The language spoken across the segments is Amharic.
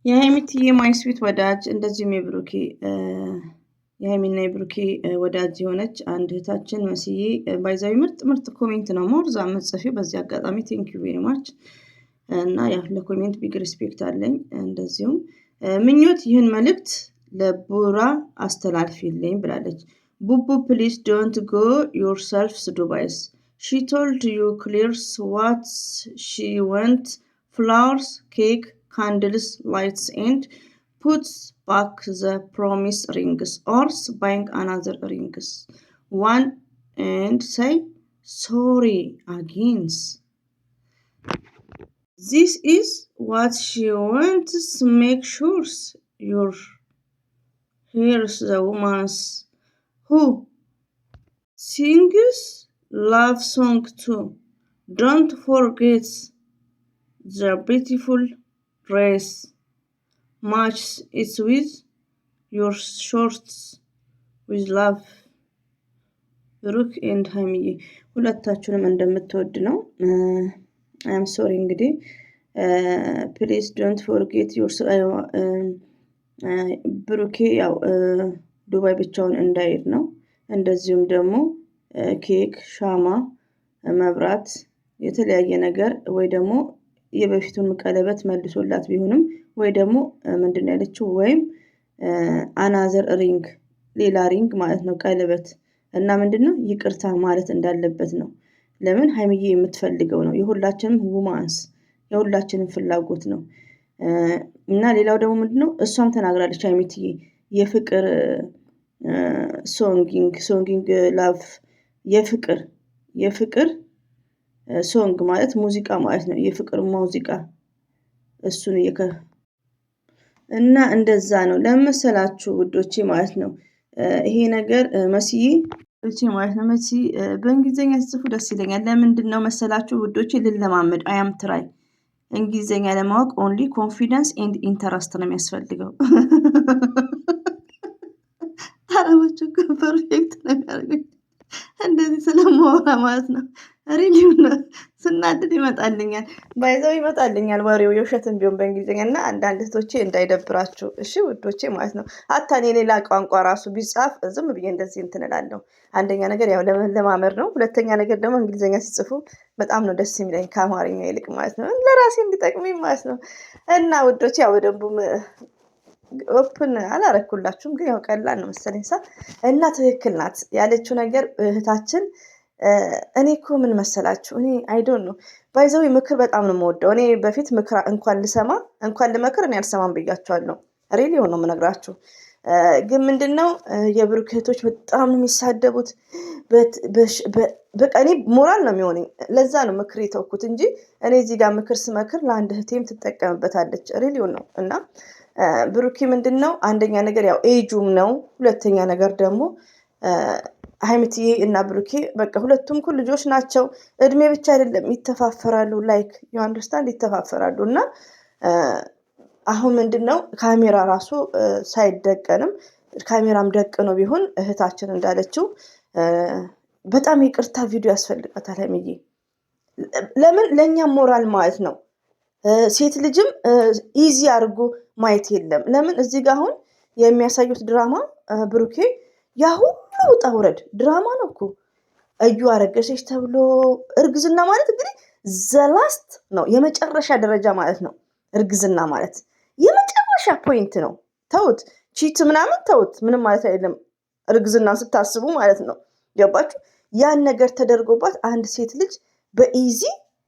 የሀይሚትዬ ማይስዊት ወዳጅ እንደዚሁም የሀይሚና የብሩኬ ወዳጅ የሆነች አንድ እህታችን መስዬ ባይዛዊ ምርጥ ኮሜንት ነው ሞርዛ መጽፊው። በዚህ አጋጣሚ ቴንኪዩ ቬሪ ማች እና ያው ለኮሜንት ቢግ ሪስፔክት አለኝ። እንደዚሁም ምኞት ይህን መልእክት ለቡራ አስተላልፊልኝ ብላለች። ቡቡ ፕሊዝ ዶንት ጎ ዮርሰልፍስ ዱባይስ ሺ ቶልድ ዩ ክሊርስ ዋት ሺ ወንት ፍላወርስ ኬክ candles, lights, and puts back the promise rings or buying another rings. One and say sorry again. This is what she wants. Make sure your here's the woman who sings love song too. Don't forget the beautiful dress matches it with your shorts with love ብሩክ ኤንድ ሀይሚዬ ሁለታችሁንም እንደምትወድ ነው። አም ሶሪ እንግዲህ ፕሊዝ ዶንት ፎርጌት ዮር ብሩኬ ያው ዱባይ ብቻውን እንዳይሄድ ነው። እንደዚሁም ደግሞ ኬክ፣ ሻማ፣ መብራት የተለያየ ነገር ወይ ደግሞ የበፊቱን ቀለበት መልሶላት ቢሆንም ወይ ደግሞ ምንድነው ያለችው ወይም አናዘር ሪንግ ሌላ ሪንግ ማለት ነው ቀለበት እና ምንድነው ይቅርታ ማለት እንዳለበት ነው። ለምን ሀይሚዬ የምትፈልገው ነው። የሁላችንም ውማንስ የሁላችንም ፍላጎት ነው። እና ሌላው ደግሞ ምንድነው እሷም ተናግራለች ሀይሚትዬ የፍቅር ሶንጊንግ ላቭ የፍቅር ሶንግ ማለት ሙዚቃ ማለት ነው። የፍቅር ሙዚቃ እሱን እና እንደዛ ነው ለመሰላችሁ ውዶቼ ማለት ነው። ይሄ ነገር መስዬ ውዶቼ ማለት ነው። መስዬ በእንግሊዘኛ ሲጽፉ ደስ ይለኛል። ለምንድነው መሰላችሁ ውዶቼ ልለማመድ አያም ትራይ እንግሊዘኛ ለማወቅ ኦንሊ ኮንፊደንስ ኤንድ ኢንተረስት ነው የሚያስፈልገው። አረቦቹ ፐርፌክት ነው የሚያደርጉኝ እንደዚህ ስለማወራ ማለት ነው። ሪሊው ነው ስናድድ ይመጣልኛል ባይዘው ይመጣልኛል ወሬው የውሸትን ቢሆን በእንግሊዝኛ እና አንዳንድ እህቶቼ እንዳይደብራችሁ እሺ ውዶቼ ማለት ነው። አታኔ ሌላ ቋንቋ ራሱ ቢጻፍ ዝም ብዬ እንደዚህ እንትን እላለሁ። አንደኛ ነገር ያው ለማመር ነው። ሁለተኛ ነገር ደግሞ እንግሊዝኛ ሲጽፉ በጣም ነው ደስ የሚለኝ ከአማርኛ ይልቅ ማለት ነው። ለራሴ እንዲጠቅመኝ ማለት ነው። እና ውዶቼ ያው በደንቡም ኦፕን አላረኩላችሁም ግን ያው ቀላል ነው መሰለኝ እና ትክክል ናት ያለችው ነገር እህታችን። እኔ እኮ ምን መሰላችሁ እኔ አይዶን ነው ባይዘው ምክር በጣም ነው የምወደው። እኔ በፊት ምክር እንኳን ልመክር እኔ አልሰማም ብያቸዋለሁ። ሪሊ ነው የምነግራችሁ። ግን ምንድነው የብሩክ እህቶች በጣም ነው የሚሳደቡት። በቃ እኔ ሞራል ነው የሚሆነኝ። ለዛ ነው ምክር የተውኩት እንጂ እኔ እዚህ ጋር ምክር ስመክር ለአንድ እህቴም ትጠቀምበታለች። ሪሊው ነው እና ብሩኬ ምንድነው አንደኛ ነገር ያው ኤጁም ነው። ሁለተኛ ነገር ደግሞ ሀይሚትዬ እና ብሩኬ በቃ ሁለቱም እኮ ልጆች ናቸው። እድሜ ብቻ አይደለም ይተፋፈራሉ። ላይክ ዩ አንደርስታንድ ይተፋፈራሉ። እና አሁን ምንድነው ካሜራ ራሱ ሳይደቀንም ካሜራም ደቅኖ ቢሆን እህታችን እንዳለችው በጣም ይቅርታ ቪዲዮ ያስፈልጋታል ሀይሚዬ። ለምን ለእኛም ሞራል ማለት ነው። ሴት ልጅም ኢዚ አድርጎ ማየት የለም። ለምን እዚህ ጋር አሁን የሚያሳዩት ድራማ ብሩኬ ያ ሁሉ ውጣ ውረድ ድራማ ነው እኮ። እዩ አረገሸች ተብሎ እርግዝና ማለት እንግዲህ ዘላስት ነው የመጨረሻ ደረጃ ማለት ነው። እርግዝና ማለት የመጨረሻ ፖይንት ነው። ተውት ቺት ምናምን ተውት፣ ምንም ማለት አይደለም እርግዝናን ስታስቡ ማለት ነው። ገባችሁ? ያን ነገር ተደርጎባት አንድ ሴት ልጅ በኢዚ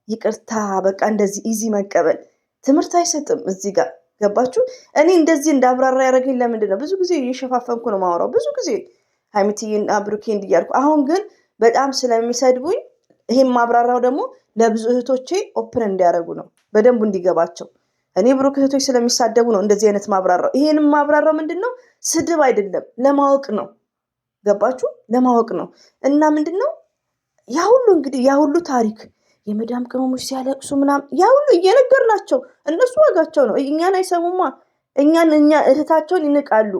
ይቅርታ በቃ እንደዚህ ኢዚ መቀበል ትምህርት አይሰጥም እዚህ ጋር ገባችሁ? እኔ እንደዚህ እንዳብራራ ያደረገኝ ለምንድን ነው? ብዙ ጊዜ እየሸፋፈንኩ ነው ማወራው ብዙ ጊዜ ሀይሚትዬና ብሩኬ እንዲያልኩ። አሁን ግን በጣም ስለሚሰድቡኝ ይሄን ማብራራው ደግሞ ለብዙ እህቶቼ ኦፕን እንዲያደርጉ ነው፣ በደንቡ እንዲገባቸው። እኔ ብሩክ እህቶች ስለሚሳደቡ ነው እንደዚህ አይነት ማብራራው። ይሄንም ማብራራው ምንድነው ስድብ አይደለም ለማወቅ ነው። ገባችሁ? ለማወቅ ነው። እና ምንድነው ያ ሁሉ እንግዲህ ያ ሁሉ ታሪክ የመዳም ቅመሞች ሲያለቅሱ ምናምን ያ ሁሉ እየነገርናቸው እነሱ ዋጋቸው ነው። እኛን አይሰሙማ። እኛ እህታቸውን ይንቃሉ።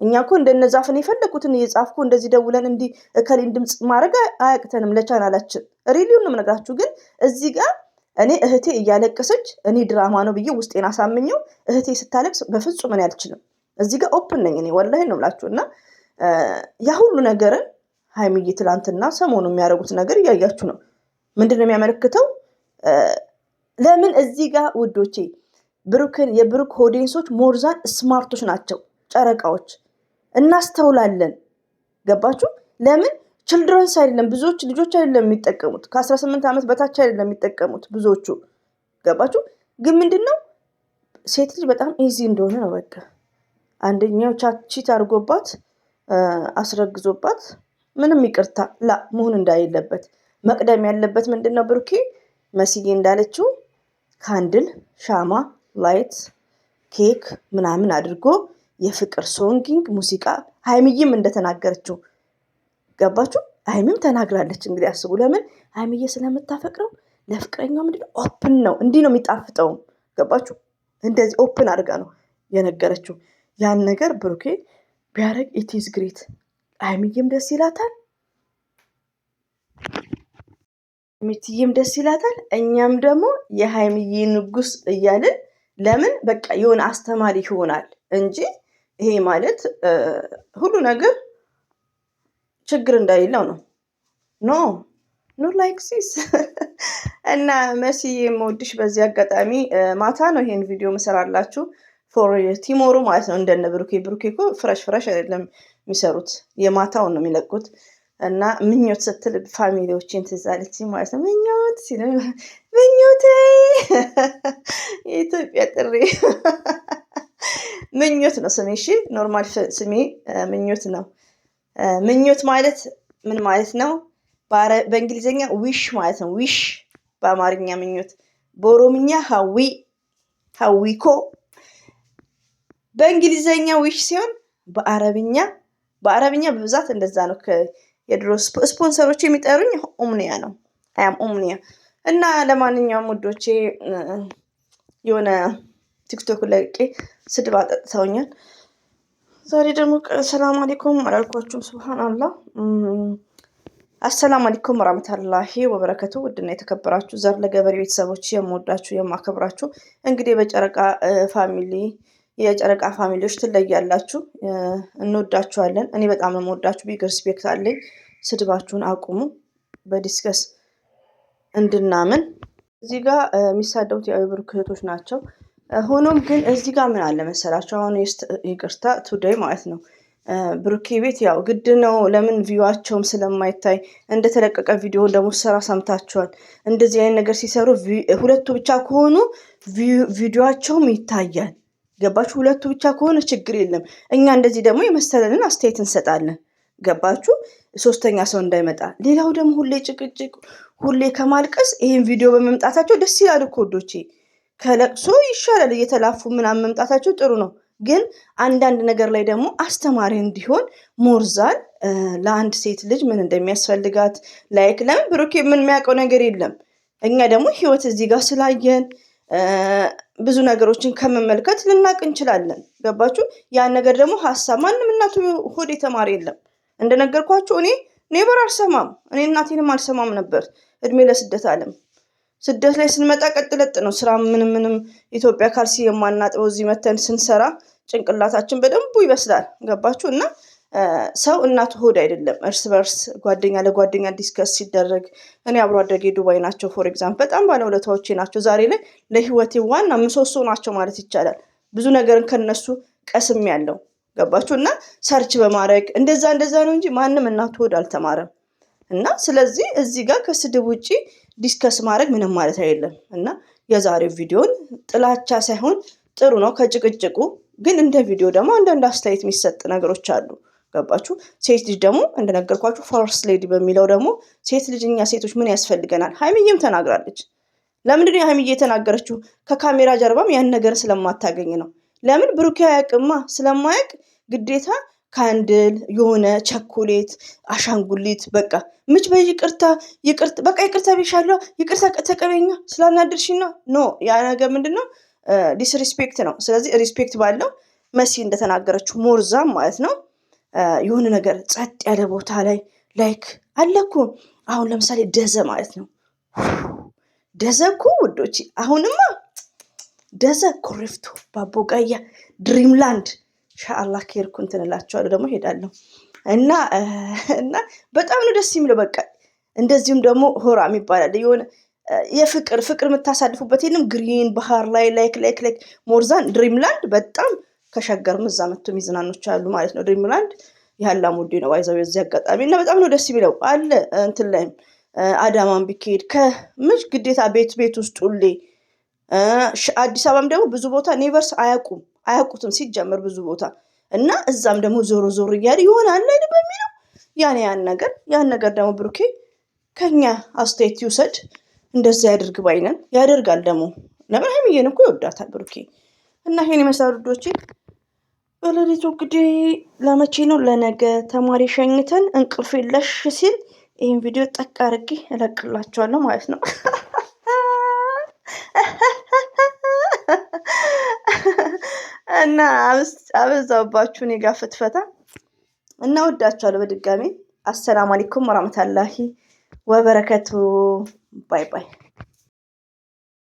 እኛ እኮ እንደነዛፍን የፈለኩትን እየጻፍኩ እንደዚህ ደውለን እንዲህ እከሌን ድምጽ ማድረግ አያቅተንም ለቻናላችን። ሪሊውን ነው የምነግራችሁ። ግን እዚህ ጋር እኔ እህቴ እያለቀሰች እኔ ድራማ ነው ብዬ ውስጤን አሳምኘው እህቴ ስታለቅስ በፍጹም እኔ አልችልም። እዚህ ጋር ኦፕን ነኝ እኔ ወላሂ ነው የምላችሁ። እና ያ ሁሉ ነገርን ሀይሚዬ ትላንትና ሰሞኑ የሚያደርጉት ነገር እያያችሁ ነው። ምንድን ነው የሚያመለክተው? ለምን እዚህ ጋር ውዶቼ የብሩክ ኦዲየንሶች ሞርዛን ስማርቶች ናቸው፣ ጨረቃዎች እናስተውላለን። ገባችሁ? ለምን ችልድረንስ አይደለም ብዙዎች ልጆች አይደለም የሚጠቀሙት፣ ከ18 ዓመት በታች አይደለም የሚጠቀሙት ብዙዎቹ። ገባችሁ? ግን ምንድነው ሴት ልጅ በጣም ኢዚ እንደሆነ ነው። በቃ አንደኛው ቺት አድርጎባት አስረግዞባት ምንም ይቅርታ መሆን እንዳሌለበት መቅደም ያለበት ምንድነው ብሩኬ መስዬ እንዳለችው ካንድል፣ ሻማ፣ ላይት፣ ኬክ ምናምን አድርጎ የፍቅር ሶንጊንግ ሙዚቃ ሀይሚዬም እንደተናገረችው ገባችሁ? ሀይሚም ተናግራለች። እንግዲህ አስቡ። ለምን ሀይሚዬ ስለምታፈቅረው ለፍቅረኛው ምንድነው ኦፕን ነው፣ እንዲህ ነው የሚጣፍጠውም። ገባችሁ? እንደዚህ ኦፕን አድርጋ ነው የነገረችው። ያን ነገር ብሩኬ ቢያደርግ ኢትዝ ግሬት። ሀይሚዬም ደስ ይላታል፣ ሚትዬም ደስ ይላታል። እኛም ደግሞ የሀይሚዬ ንጉስ እያልን ለምን በቃ የሆነ አስተማሪ ይሆናል እንጂ ይሄ ማለት ሁሉ ነገር ችግር እንደሌለው ነው። ኖ ላይክ ሲስ እና መሲ የምወድሽ በዚህ አጋጣሚ ማታ ነው ይሄን ቪዲዮ መሰራላችሁ ፎር ቲሞሩ ማለት ነው። እንደነ ብሩኬ እኮ ፍረሽ አይደለም የሚሰሩት የማታውን ነው የሚለቁት። እና ምኞት ስትል ፋሚሊዎችን ትዝ አለችኝ ማለት ነው። ምኞቴ የኢትዮጵያ ጥሪ ምኞት ነው ስሜ። እሺ ኖርማል ስሜ ምኞት ነው። ምኞት ማለት ምን ማለት ነው? በእንግሊዝኛ ዊሽ ማለት ነው። ዊሽ በአማርኛ ምኞት፣ በኦሮምኛ ሀዊኮ፣ በእንግሊዝኛ ዊሽ ሲሆን በአረብኛ በብዛት እንደዛ ነው። የድሮ ስፖንሰሮች የሚጠሩኝ ኦምኒያ ነው። አያም ኦምኒያ። እና ለማንኛውም ውዶቼ የሆነ ቲክቶክ ለቄ ስድብ አጠጥተውኛል። ዛሬ ደግሞ ሰላም አለይኩም አላልኳችሁም። ሱብሃንአላህ። አሰላም አለይኩም ወራህመቱላሂ ወበረከቱ። ውድና የተከበራችሁ ዘር ለገበሬ ቤተሰቦች የምወዳችሁ የማከብራችሁ፣ እንግዲህ የጨረቃ ፋሚሊዎች ትለያላችሁ። እንወዳችኋለን። እኔ በጣም ነው የምወዳችሁ። ቢግ ሪስፔክት አለኝ። ስድባችሁን አቁሙ። በዲስከስ እንድናምን እዚህ ጋር የሚሳደቡት የብሩክ እህቶች ናቸው። ሆኖም ግን እዚህ ጋር ምን አለ መሰላችሁ? አሁን ይቅርታ ቱዴይ ማለት ነው ብሩኬ ቤት ያው ግድ ነው። ለምን ቪዋቸውም ስለማይታይ እንደተለቀቀ ቪዲዮ ደግሞ ስራ ሰምታችኋል። እንደዚህ አይነት ነገር ሲሰሩ ሁለቱ ብቻ ከሆኑ ቪዲዮቸውም ይታያል። ገባችሁ? ሁለቱ ብቻ ከሆነ ችግር የለም። እኛ እንደዚህ ደግሞ የመሰለንን አስተያየት እንሰጣለን። ገባችሁ? ሶስተኛ ሰው እንዳይመጣ። ሌላው ደግሞ ሁሌ ጭቅጭቅ፣ ሁሌ ከማልቀስ ይሄን ቪዲዮ በመምጣታቸው ደስ ይላል እኮ ወዶቼ። ከለቅሶ ይሻላል እየተላፉ ምናምን መምጣታቸው ጥሩ ነው። ግን አንዳንድ ነገር ላይ ደግሞ አስተማሪ እንዲሆን ሞርዛን ለአንድ ሴት ልጅ ምን እንደሚያስፈልጋት ላይክ ለምን ብሩኬ ምን የሚያውቀው ነገር የለም። እኛ ደግሞ ህይወት እዚህ ጋር ስላየን ብዙ ነገሮችን ከመመልከት ልናቅ እንችላለን። ገባችሁ? ያን ነገር ደግሞ ሀሳብ ማንም እናቱ ሆድ የተማረ የለም። እንደነገርኳችሁ እኔ ኔበር አልሰማም። እኔ እናቴንም አልሰማም ነበር እድሜ ለስደት አለም። ስደት ላይ ስንመጣ ቀጥለጥ ነው ስራ። ምንም ኢትዮጵያ ካልሲ የማናጥበው እዚህ መተን ስንሰራ ጭንቅላታችን በደንቡ ይበስላል። ገባችሁ? እና ሰው እናቱ ሆድ አይደለም። እርስ በርስ ጓደኛ ለጓደኛ ዲስከስ ሲደረግ እኔ አብሮ አደጌ ዱባይ ናቸው ፎር ኤግዛምፕል፣ በጣም ባለውለታዎቼ ናቸው። ዛሬ ላይ ለህይወቴ ዋና ምሰሶ ናቸው ማለት ይቻላል። ብዙ ነገርን ከነሱ ቀስም ያለው ገባችሁ? እና ሰርች በማድረግ እንደዛ ነው እንጂ ማንም እናቱ ሆድ አልተማረም። እና ስለዚህ እዚህ ጋር ከስድብ ውጪ ዲስከስ ማድረግ ምንም ማለት አይደለም። እና የዛሬው ቪዲዮን ጥላቻ ሳይሆን ጥሩ ነው ከጭቅጭቁ፣ ግን እንደ ቪዲዮ ደግሞ አንዳንድ አስተያየት የሚሰጥ ነገሮች አሉ። ገባችሁ? ሴት ልጅ ደግሞ እንደነገርኳችሁ ፈርስት ሌዲ በሚለው ደግሞ ሴት ልጅ እኛ ሴቶች ምን ያስፈልገናል? ሀይሚዬም ተናግራለች። ለምንድን ነው ሀይሚዬ የተናገረችው? ከካሜራ ጀርባም ያን ነገር ስለማታገኝ ነው። ለምን ብሩኬ አያውቅማ። ስለማያውቅ ግዴታ ካንድል የሆነ ቸኮሌት አሻንጉሊት በቃ ምች በይቅርታ በቃ ይቅርታ ብዬሻለሁ ይቅርታ ተቀበኛ ስላናድርሽና ኖ ያ ነገር ምንድነው ዲስሪስፔክት ነው። ስለዚህ ሪስፔክት ባለው መሲ እንደተናገረችው ሞርዛም ማለት ነው የሆነ ነገር ጸጥ ያለ ቦታ ላይ ላይክ አለኩ። አሁን ለምሳሌ ደዘ ማለት ነው ደዘኩ ውዶች አሁንማ ደዘ ኮሪፍቱ ባቦጋያ ድሪምላንድ ኢንሻአላህ ከሄድኩ እንትን እላቸዋለሁ ደግሞ ሄዳለሁ እና በጣም ነው ደስ የሚለው በቃ እንደዚሁም ደግሞ ሆራ የሚባላል የሆነ ፍቅር የምታሳልፉበት ይሄንም ግሪን ባህር ላይ ላይክ ሞርዛን ድሪምላንድ በጣም ከሸገርም እዛ መጥቶ የሚዝናኖች አሉ ማለት ነው ድሪምላንድ ያላ ሙዲ ነው ባይዘው የዚህ አጋጣሚ እና በጣም ነው ደስ የሚለው አለ እንትን ላይም አዳማን ቢኬድ ከምሽ ግዴታ ቤት ውስጥ ሁሌ አዲስ አበባም ደግሞ ብዙ ቦታ ኔቨርስ አያውቁትም ሲጀመር ብዙ ቦታ እና እዛም ደግሞ ዞር እያለ ይሆናል አይደል በሚለው ያን ነገር ደግሞ ብሩኬ ከኛ አስተያየት ይውሰድ እንደዛ ያድርግ ባይነን ያደርጋል ደግሞ ለምን ሀይሚዬን እኮ ይወዳታል ብሩኬ እና ይሄን ይመስላል ውዶቼ በሌሊቱ እንግዲህ ለመቼ ነው ለነገ ተማሪ ሸኝተን እንቅልፍ የለሽ ሲል ይሄን ቪዲዮ ጠቅ አድርጌ እለቅላችኋለሁ ማለት ነው እና አበዛባችሁ እኔ ጋር ፍትፈታ እና ወዳችኋለሁ በድጋሚ አሰላሙ አለይኩም ወራህመቱላሂ ወበረከቱ ባይ